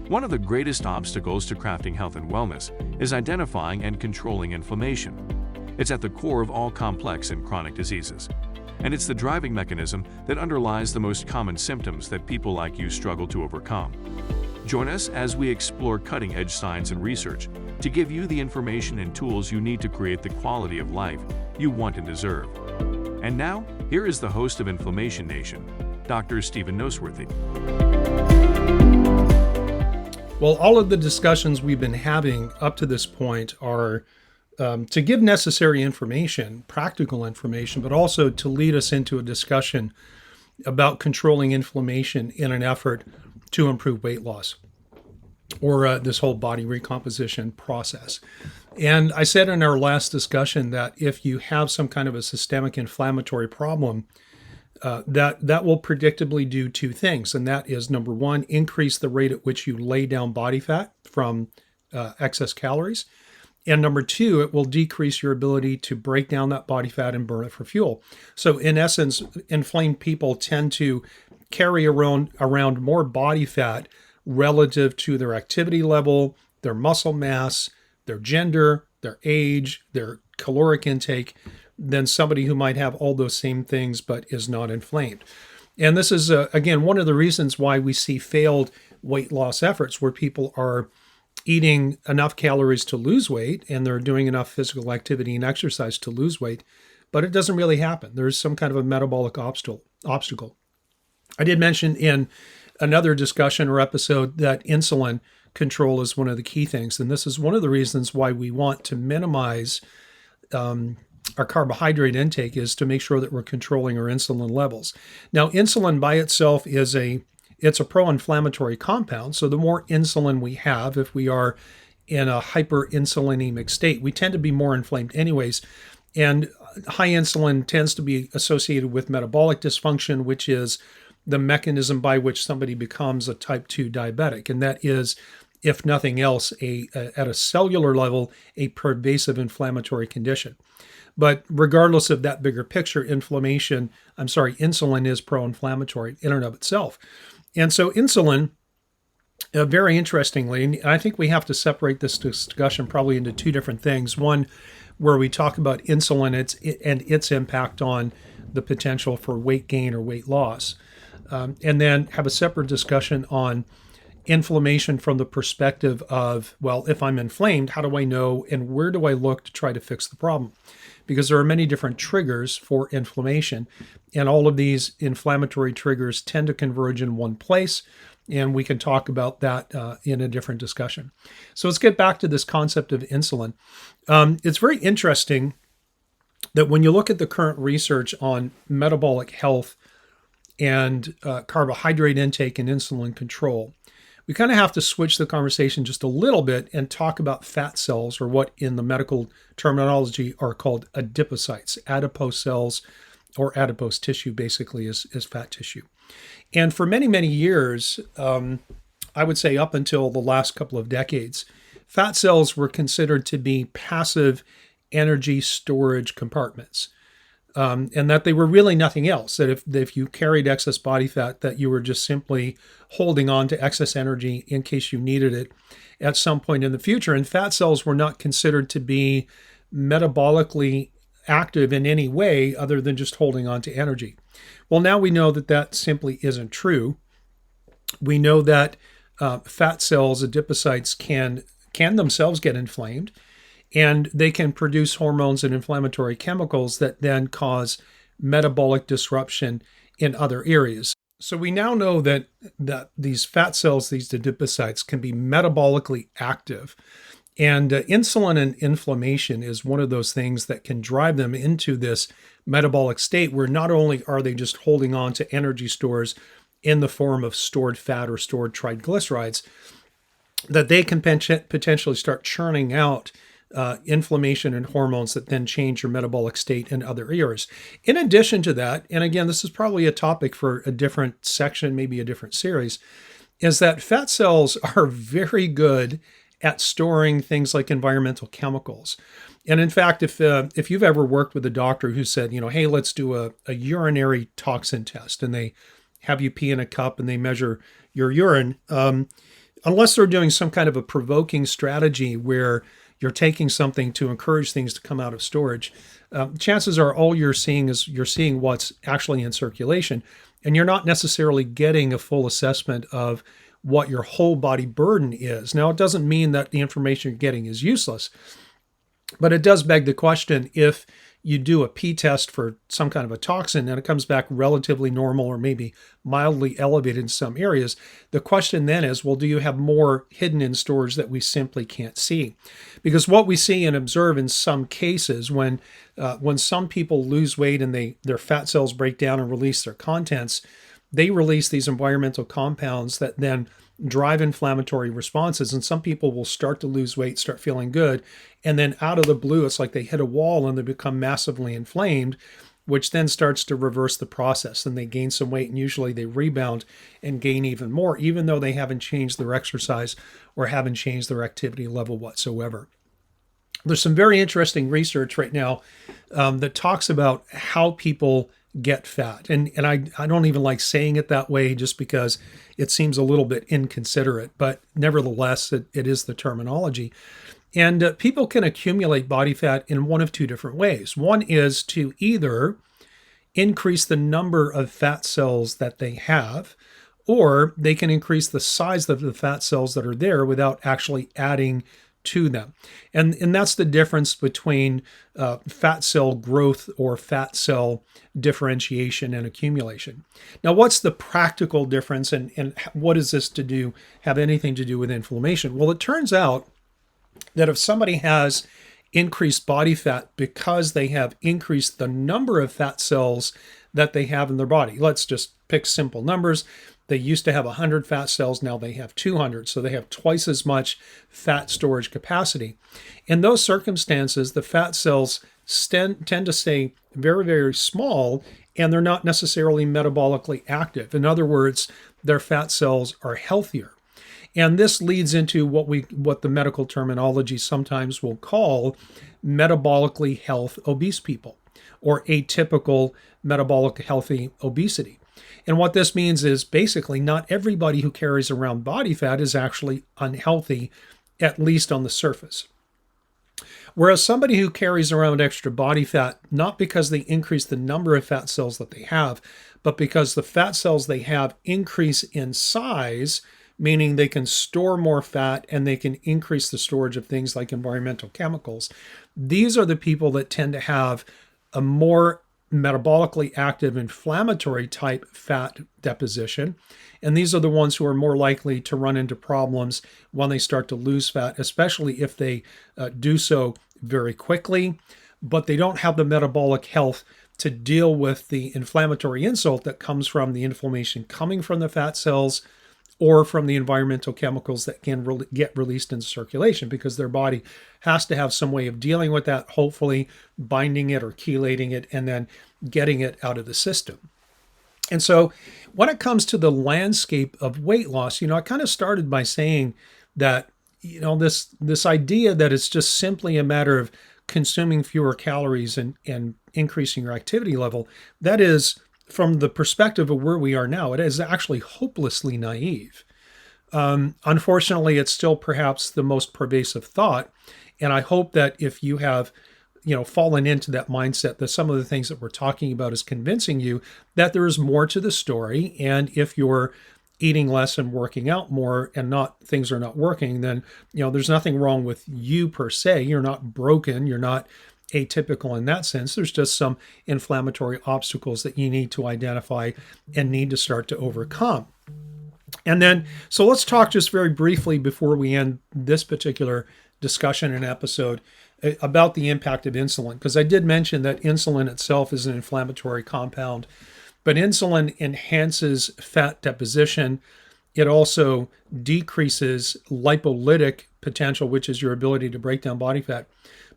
One of the greatest obstacles to crafting health and wellness is identifying and controlling inflammation. It's at the core of all complex and chronic diseases, and it's the driving mechanism that underlies the most common symptoms that people like you struggle to overcome. Join us as we explore cutting-edge science and research to give you the information and tools you need to create the quality of life you want and deserve. And now, here is the host of Inflammation Nation, Dr. Stephen Noseworthy. Well, all of the discussions we've been having up to this point are to give necessary information, practical information, but also to lead us into a discussion about controlling inflammation in an effort to improve weight loss or this whole body recomposition process. And I said in our last discussion that if you have some kind of a systemic inflammatory problem, that will predictably do two things. And that is, number one, increase the rate at which you lay down body fat from excess calories. And number two, it will decrease your ability to break down that body fat and burn it for fuel. So in essence, inflamed people tend to carry around more body fat relative to their activity level, their muscle mass, their gender, their age, their caloric intake, than somebody who might have all those same things but is not inflamed. And this is, again, one of the reasons why we see failed weight loss efforts where people are eating enough calories to lose weight and they're doing enough physical activity and exercise to lose weight, but it doesn't really happen. There's some kind of a metabolic obstacle. I did mention in another discussion or episode that insulin control is one of the key things. And this is one of the reasons why we want to minimize our carbohydrate intake, is to make sure that we're controlling our insulin levels. Now, insulin by itself it's a pro-inflammatory compound. So the more insulin we have, if we are in a hyperinsulinemic state, we tend to be more inflamed anyways. And high insulin tends to be associated with metabolic dysfunction, which is the mechanism by which somebody becomes a type 2 diabetic. And that is, if nothing else, at a cellular level, a pervasive inflammatory condition. But regardless of that bigger picture, insulin is pro-inflammatory in and of itself. And so insulin, very interestingly, and I think we have to separate this discussion probably into two different things. One, where we talk about insulin and its impact on the potential for weight gain or weight loss. And then have a separate discussion on inflammation from the perspective of, well, if I'm inflamed, how do I know and where do I look to try to fix the problem? Because there are many different triggers for inflammation, and all of these inflammatory triggers tend to converge in one place, and we can talk about that in a different discussion. So let's get back to this concept of insulin. It's very interesting that when you look at the current research on metabolic health and carbohydrate intake and insulin control, we kind of have to switch the conversation just a little bit and talk about fat cells, or what in the medical terminology are called adipocytes. Adipose cells, or adipose tissue, basically is fat tissue. And for many, many years, I would say up until the last couple of decades, fat cells were considered to be passive energy storage compartments. And that they were really nothing else, that if you carried excess body fat, that you were just simply holding on to excess energy in case you needed it at some point in the future. And fat cells were not considered to be metabolically active in any way other than just holding on to energy. Well, now we know that that simply isn't true. We know that fat cells, adipocytes, can themselves get inflamed, and they can produce hormones and inflammatory chemicals that then cause metabolic disruption in other areas. So we now know that these fat cells, these adipocytes, can be metabolically active. And insulin and inflammation is one of those things that can drive them into this metabolic state where not only are they just holding on to energy stores in the form of stored fat or stored triglycerides, that they can potentially start churning out inflammation and hormones that then change your metabolic state in other areas. In addition to that, and again, this is probably a topic for a different section, maybe a different series, is that fat cells are very good at storing things like environmental chemicals. And in fact, if you've ever worked with a doctor who said, hey, let's do a urinary toxin test, and they have you pee in a cup and they measure your urine, unless they're doing some kind of a provoking strategy where you're taking something to encourage things to come out of storage, chances are all you're seeing is you're seeing what's actually in circulation, and you're not necessarily getting a full assessment of what your whole body burden is. Now, it doesn't mean that the information you're getting is useless, but it does beg the question, if you do a P test for some kind of a toxin and it comes back relatively normal or maybe mildly elevated in some areas, the question then is, well, do you have more hidden in storage that we simply can't see? Because what we see and observe in some cases, when some people lose weight and their fat cells break down and release their contents, they release these environmental compounds that then drive inflammatory responses. And some people will start to lose weight, start feeling good. And then out of the blue, it's like they hit a wall and they become massively inflamed, which then starts to reverse the process. And they gain some weight, and usually they rebound and gain even more, even though they haven't changed their exercise or haven't changed their activity level whatsoever. There's some very interesting research right now that talks about how people get fat. And I don't even like saying it that way just because it seems a little bit inconsiderate, but nevertheless, it is the terminology. And people can accumulate body fat in one of two different ways. One is to either increase the number of fat cells that they have, or they can increase the size of the fat cells that are there without actually adding to them. And that's the difference between fat cell growth or fat cell differentiation and accumulation. Now, what's the practical difference, and what is this to do, have anything to do with inflammation? Well, it turns out that if somebody has increased body fat because they have increased the number of fat cells that they have in their body, let's just pick simple numbers. They used to have 100 fat cells, now they have 200, so they have twice as much fat storage capacity. In those circumstances, the fat cells tend to stay very, very small, and they're not necessarily metabolically active. In other words, their fat cells are healthier. And this leads into what the medical terminology sometimes will call metabolically health obese people, or atypical metabolic healthy obesity. And what this means is basically not everybody who carries around body fat is actually unhealthy, at least on the surface. Whereas somebody who carries around extra body fat, not because they increase the number of fat cells that they have, but because the fat cells they have increase in size, meaning they can store more fat and they can increase the storage of things like environmental chemicals. These are the people that tend to have a more metabolically active inflammatory type fat deposition. And these are the ones who are more likely to run into problems when they start to lose fat, especially if they do so very quickly, but they don't have the metabolic health to deal with the inflammatory insult that comes from the inflammation coming from the fat cells or from the environmental chemicals that can get released into circulation, because their body has to have some way of dealing with that, hopefully binding it or chelating it and then getting it out of the system. And so when it comes to the landscape of weight loss, I kind of started by saying that, this idea that it's just simply a matter of consuming fewer calories and increasing your activity level, that is, from the perspective of where we are now, it is actually hopelessly naive. Unfortunately, it's still perhaps the most pervasive thought. And I hope that if you have, fallen into that mindset, that some of the things that we're talking about is convincing you that there is more to the story. And if you're eating less and working out more and things are not working, then, there's nothing wrong with you per se. You're not broken. You're not atypical in that sense. There's just some inflammatory obstacles that you need to identify and need to start to overcome. And then, so let's talk just very briefly before we end this particular discussion and episode about the impact of insulin, because I did mention that insulin itself is an inflammatory compound, but insulin enhances fat deposition. It also decreases lipolytic potential, which is your ability to break down body fat.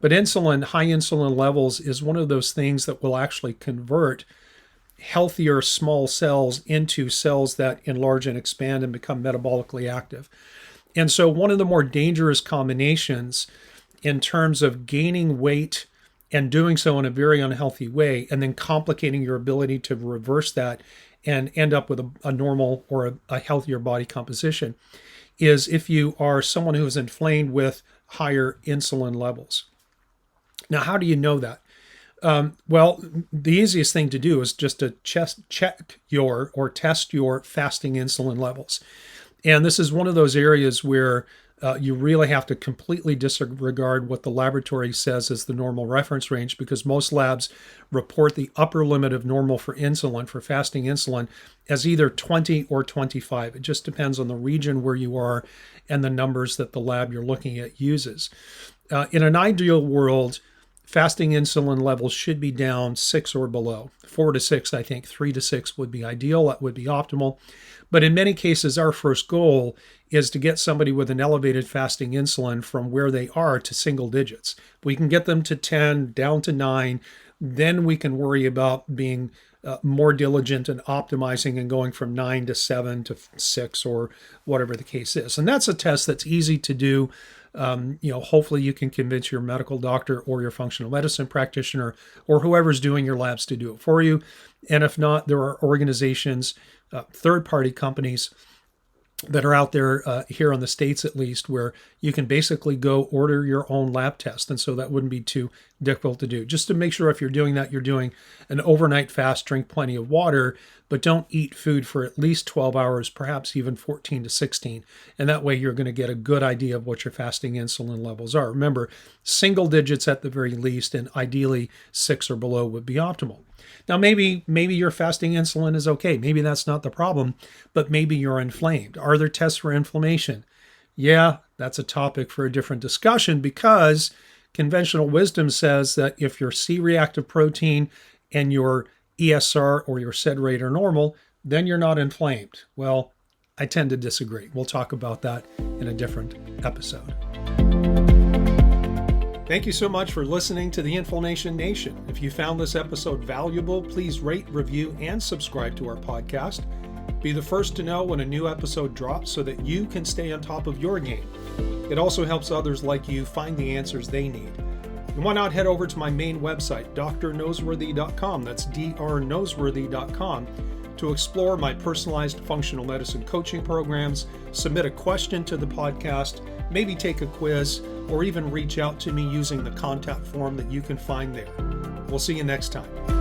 But high insulin levels is one of those things that will actually convert healthier small cells into cells that enlarge and expand and become metabolically active. And so one of the more dangerous combinations in terms of gaining weight and doing so in a very unhealthy way, and then complicating your ability to reverse that and end up with a normal or a healthier body composition, is if you are someone who is inflamed with higher insulin levels. Now, how do you know that? Well, the easiest thing to do is just to check your or test your fasting insulin levels. And this is one of those areas where you really have to completely disregard what the laboratory says is the normal reference range, because most labs report the upper limit of normal for insulin, for fasting insulin, as either 20 or 25. It just depends on the region where you are and the numbers that the lab you're looking at uses. In an ideal world, fasting insulin levels should be down 6 or below. 4 to 6, I think. 3 to 6 would be ideal. That would be optimal. But in many cases, our first goal is to get somebody with an elevated fasting insulin from where they are to single digits. If we can get them to 10, down to 9, then we can worry about being more diligent and optimizing and going from 9 to 7 to 6 or whatever the case is. And that's a test that's easy to do. Hopefully you can convince your medical doctor or your functional medicine practitioner or whoever's doing your labs to do it for you. And if not, there are organizations, third-party companies that are out there here in the States at least, where you can basically go order your own lab test. And so that wouldn't be too difficult to do. Just to make sure if you're doing that, you're doing an overnight fast, drink plenty of water, but don't eat food for at least 12 hours, perhaps even 14 to 16. And that way you're going to get a good idea of what your fasting insulin levels are. Remember, single digits at the very least, and ideally 6 or below would be optimal. Now, maybe your fasting insulin is okay. Maybe that's not the problem, but maybe you're inflamed. Are there tests for inflammation? Yeah, that's a topic for a different discussion, because conventional wisdom says that if your C-reactive protein and your ESR or your SED rate are normal, then you're not inflamed. Well, I tend to disagree. We'll talk about that in a different episode. Thank you so much for listening to the Inflammation Nation. If you found this episode valuable, please rate, review, and subscribe to our podcast. Be the first to know when a new episode drops so that you can stay on top of your game. It also helps others like you find the answers they need. And why not head over to my main website, drnoseworthy.com, that's drnoseworthy.com, to explore my personalized functional medicine coaching programs, submit a question to the podcast, maybe take a quiz, or even reach out to me using the contact form that you can find there. We'll see you next time.